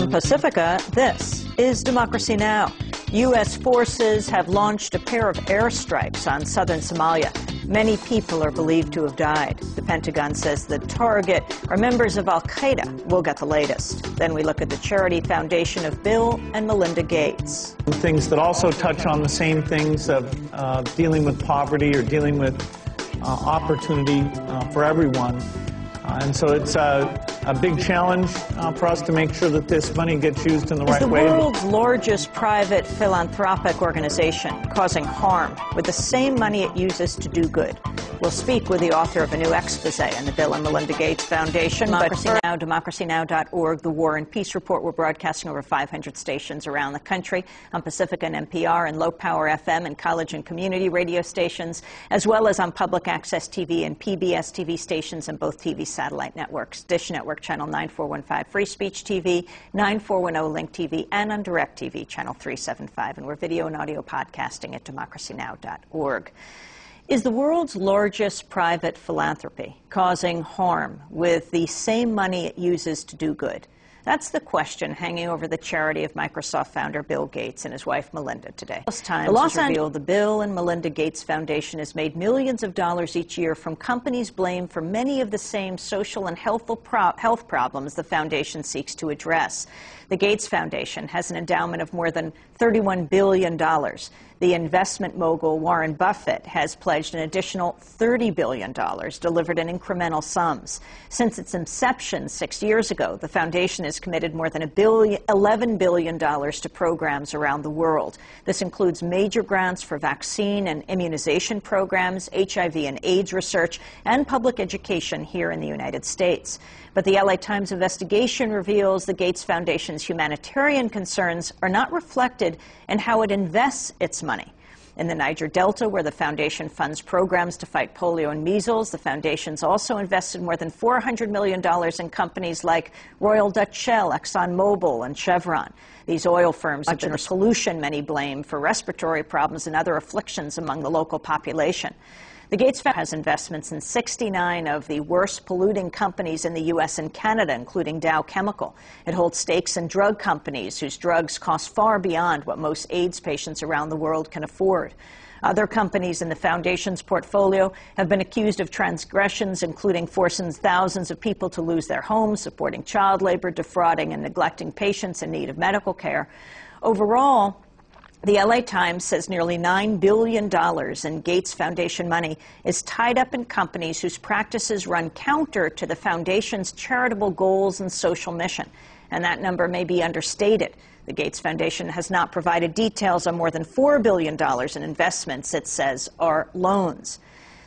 From Pacifica, this is Democracy Now! U.S. forces have launched a pair of airstrikes on southern Somalia. Many people are believed to have died. The Pentagon says the target are members of al-Qaeda. We'll get the latest. Then we look at the charity foundation of Bill and Melinda Gates. Things that also touch on the same things of dealing with poverty or dealing with opportunity for everyone. And so it's a big challenge for us to make sure that this money gets used in the right way. It's the world's largest private philanthropic organization, causing harm with the same money it uses to do good. We'll speak with the author of a new expose on the Bill and Melinda Gates Foundation. Democracy Now!, democracynow.org, the War and Peace Report. We're broadcasting over 500 stations around the country on Pacifica and NPR and low-power FM and college and community radio stations, as well as on public access TV and PBS TV stations and both TV satellite networks. Dish Network Channel 9415, Free Speech TV, 9410 Link TV, and on Direct TV Channel 375. And we're video and audio podcasting at democracynow.org. Is the world's largest private philanthropy causing harm with the same money it uses to do good? That's the question hanging over the charity of Microsoft founder Bill Gates and his wife Melinda today. The Los Angeles the Bill and Melinda Gates Foundation has made millions of dollars each year from companies blamed for many of the same social and health problems the foundation seeks to address. The Gates Foundation has an endowment of more than $31 billion. The investment mogul Warren Buffett has pledged an additional $30 billion, delivered in incremental sums. Since its inception 6 years ago, the foundation has committed more than $11 billion to programs around the world. This includes major grants for vaccine and immunization programs, HIV and AIDS research, and public education here in the United States. But the LA Times investigation reveals the Gates Foundation's humanitarian concerns are not reflected in how it invests its money. In the Niger Delta, where the foundation funds programs to fight polio and measles, the foundation's also invested more than $400 million in companies like Royal Dutch Shell, ExxonMobil, and Chevron. These oil firms have been pollution many blame for respiratory problems and other afflictions among the local population. The Gates Foundation has investments in 69 of the worst polluting companies in the U.S. and Canada, including Dow Chemical. It holds stakes in drug companies whose drugs cost far beyond what most AIDS patients around the world can afford. Other companies in the foundation's portfolio have been accused of transgressions, including forcing thousands of people to lose their homes, supporting child labor, defrauding and neglecting patients in need of medical care. Overall, the LA Times says nearly $9 billion in Gates Foundation money is tied up in companies whose practices run counter to the foundation's charitable goals and social mission. And that number may be understated. The Gates Foundation has not provided details on more than $4 billion in investments it says are loans.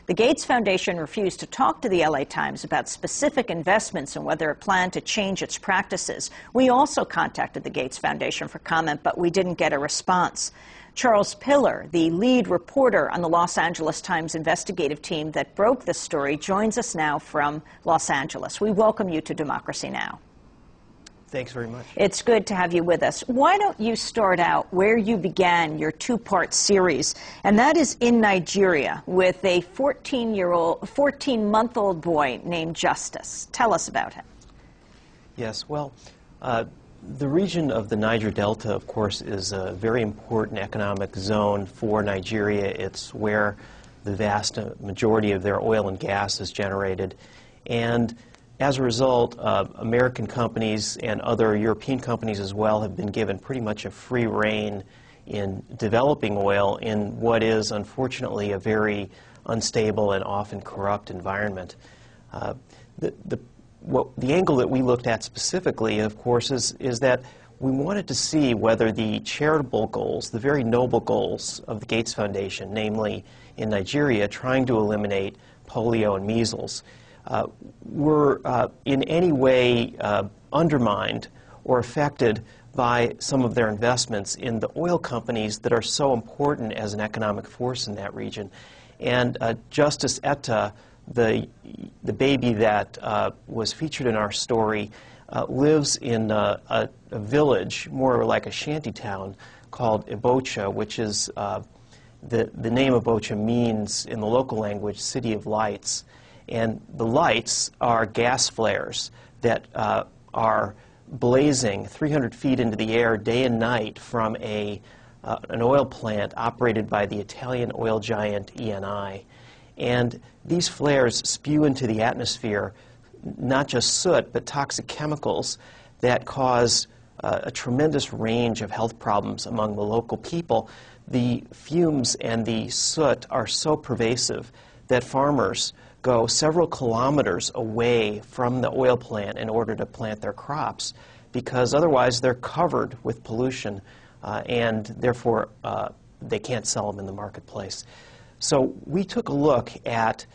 The Gates Foundation refused to talk to the LA Times about specific investments and whether it planned to change its practices. We also contacted the Gates Foundation for comment, but we didn't get a response. Charles Pillar, the lead reporter on the Los Angeles Times investigative team that broke this story, joins us now from Los Angeles. We welcome you to Democracy Now! Thanks very much. It's good to have you with us. Why don't you start out where you began your two-part series, and that is in Nigeria with a 14-month-old boy named Justice. Tell us about him. Yes, well, the region of the Niger Delta, of course, is a very important economic zone for Nigeria. It's where the vast majority of their oil and gas is generated. And as a result, American companies and other European companies as well have been given pretty much a free rein in developing oil in what is, unfortunately, a very unstable and often corrupt environment. The angle that we looked at specifically, of course, is that we wanted to see whether the charitable goals, the very noble goals of the Gates Foundation, namely in Nigeria, trying to eliminate polio and measles, were in any way undermined or affected by some of their investments in the oil companies that are so important as an economic force in that region. And Justice Etta, the baby that was featured in our story, lives in a village, more like a shanty town, called Ibocha, which is, the name Ibocha means, in the local language, City of Lights. And the lights are gas flares that are blazing 300 feet into the air day and night from an oil plant operated by the Italian oil giant Eni. And these flares spew into the atmosphere not just soot, but toxic chemicals that cause a tremendous range of health problems among the local people. The fumes and the soot are so pervasive that farmers go several kilometers away from the oil plant in order to plant their crops, because otherwise they're covered with pollution and therefore they can't sell them in the marketplace. So we took a look at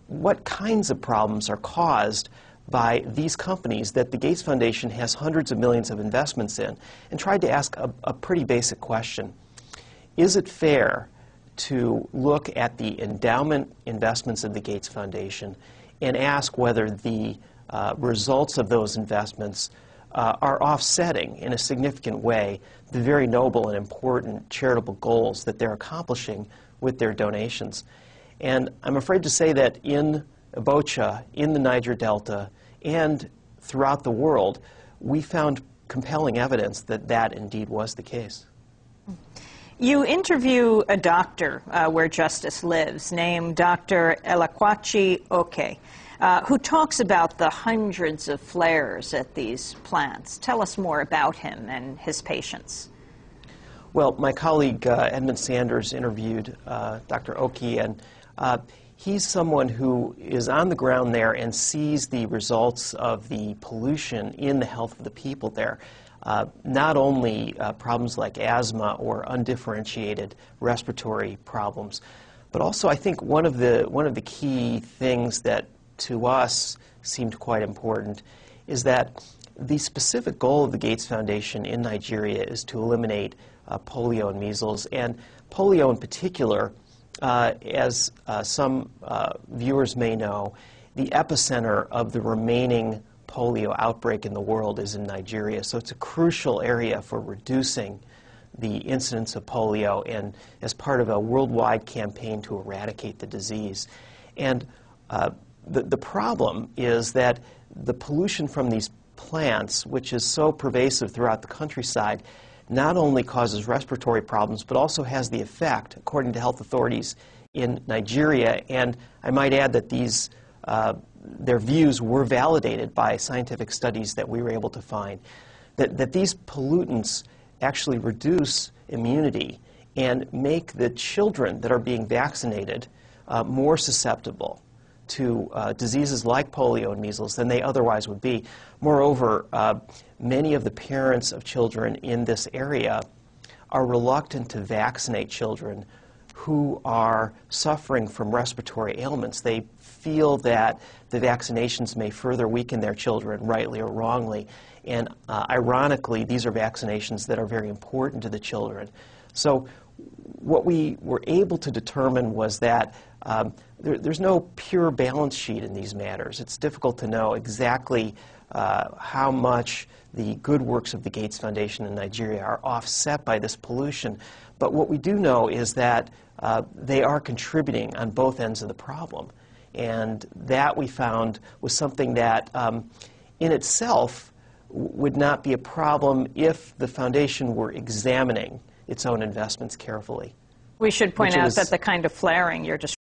what kinds of problems are caused by these companies that the Gates Foundation has hundreds of millions of investments in, and tried to ask a pretty basic question. Is it fair to look at the endowment investments of the Gates Foundation and ask whether the results of those investments are offsetting in a significant way the very noble and important charitable goals that they're accomplishing with their donations? And I'm afraid to say that in Bocha, in the Niger Delta, and throughout the world, we found compelling evidence that that indeed was the case. You interview a doctor where justice lives, named Dr. Elekwachi Oke, who talks about the hundreds of flares at these plants. Tell us more about him and his patients. Well, my colleague Edmund Sanders interviewed Dr. Oke, and he's someone who is on the ground there and sees the results of the pollution in the health of the people there. Not only problems like asthma or undifferentiated respiratory problems, but also I think one of the key things that to us seemed quite important is that the specific goal of the Gates Foundation in Nigeria is to eliminate polio and measles, and polio in particular, as some viewers may know, the epicenter of the remaining polio outbreak in the world is in Nigeria. So it's a crucial area for reducing the incidence of polio and as part of a worldwide campaign to eradicate the disease. And the problem is that the pollution from these plants, which is so pervasive throughout the countryside, not only causes respiratory problems, but also has the effect, according to health authorities in Nigeria, and I might add that these their views were validated by scientific studies that we were able to find, that these pollutants actually reduce immunity and make the children that are being vaccinated more susceptible to diseases like polio and measles than they otherwise would be. Moreover, many of the parents of children in this area are reluctant to vaccinate children who are suffering from respiratory ailments. They feel that the vaccinations may further weaken their children, rightly or wrongly. And ironically, these are vaccinations that are very important to the children. So what we were able to determine was that there's no pure balance sheet in these matters. It's difficult to know exactly how much the good works of the Gates Foundation in Nigeria are offset by this pollution. But what we do know is that they are contributing on both ends of the problem. And that we found was something that in itself would not be a problem if the foundation were examining its own investments carefully. We should point out that the kind of flaring you're describing